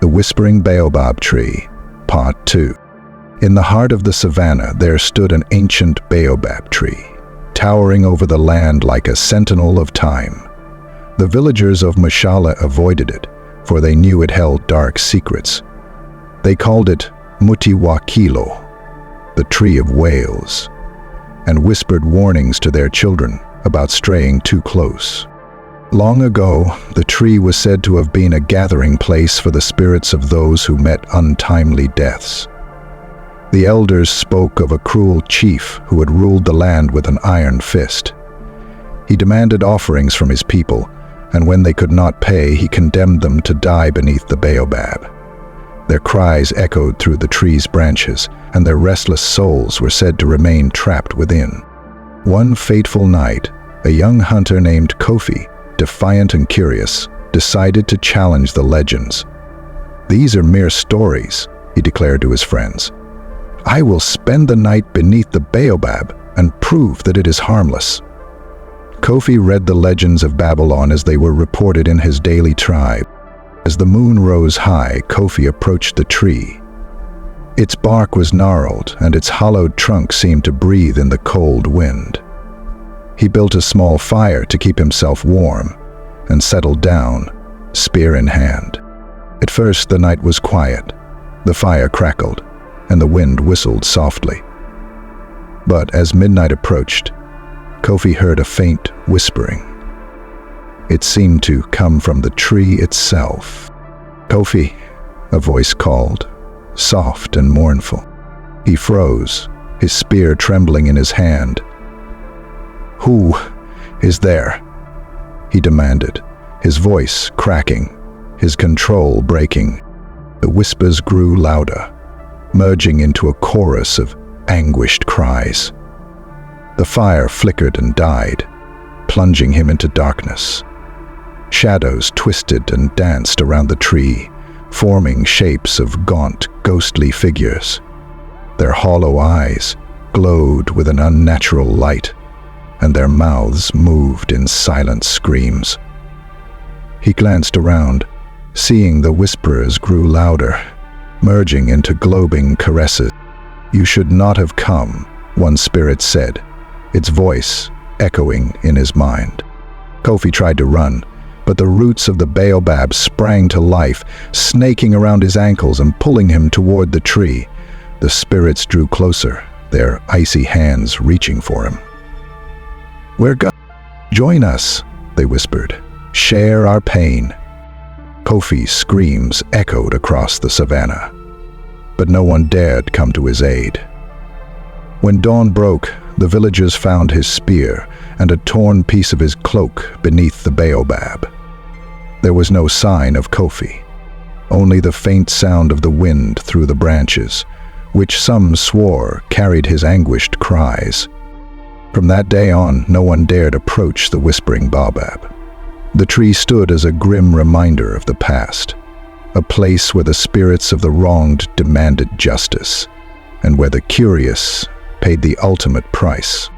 The Whispering Baobab Tree, Part 2. In the heart of the savanna there stood an ancient baobab tree, towering over the land like a sentinel of time. The villagers of Mashallah avoided it, for they knew it held dark secrets. They called it Mutiwakilo, the Tree of Whales, and whispered warnings to their children about straying too close. Long ago, the tree was said to have been a gathering place for the spirits of those who met untimely deaths. The elders spoke of a cruel chief who had ruled the land with an iron fist. He demanded offerings from his people, and when they could not pay, he condemned them to die beneath the baobab. Their cries echoed through the tree's branches, and their restless souls were said to remain trapped within. One fateful night, a young hunter named Kofi, defiant and curious, decided to challenge the legends. "These are mere stories," he declared to his friends. "I will spend the night beneath the baobab and prove that it is harmless." Kofi read the legends of Babylon as they were reported in his daily tribe. As the moon rose high, Kofi approached the tree. Its bark was gnarled, and its hollowed trunk seemed to breathe in the cold wind. He built a small fire to keep himself warm and settled down, spear in hand. At first, the night was quiet. The fire crackled, and the wind whistled softly. But as midnight approached, Kofi heard a faint whispering. It seemed to come from the tree itself. "Kofi," a voice called, soft and mournful. He froze, his spear trembling in his hand. "Who is there?" he demanded, his voice cracking, his control breaking. The whispers grew louder, merging into a chorus of anguished cries. The fire flickered and died, plunging him into darkness. Shadows twisted and danced around the tree, forming shapes of gaunt, ghostly figures. Their hollow eyes glowed with an unnatural light, and their mouths moved in silent screams. He glanced around, seeing the whisperers grew louder, merging into globing caresses. "You should not have come," one spirit said, its voice echoing in his mind. Kofi tried to run, but the roots of the baobab sprang to life, snaking around his ankles and pulling him toward the tree. The spirits drew closer, their icy hands reaching for him. "We're going. Join us," they whispered. "Share our pain." Kofi's screams echoed across the savanna, but no one dared come to his aid. When dawn broke, the villagers found his spear and a torn piece of his cloak beneath the baobab. There was no sign of Kofi, only the faint sound of the wind through the branches, which some swore carried his anguished cries. From that day on, no one dared approach the Whispering Baobab. The tree stood as a grim reminder of the past, a place where the spirits of the wronged demanded justice, and where the curious paid the ultimate price.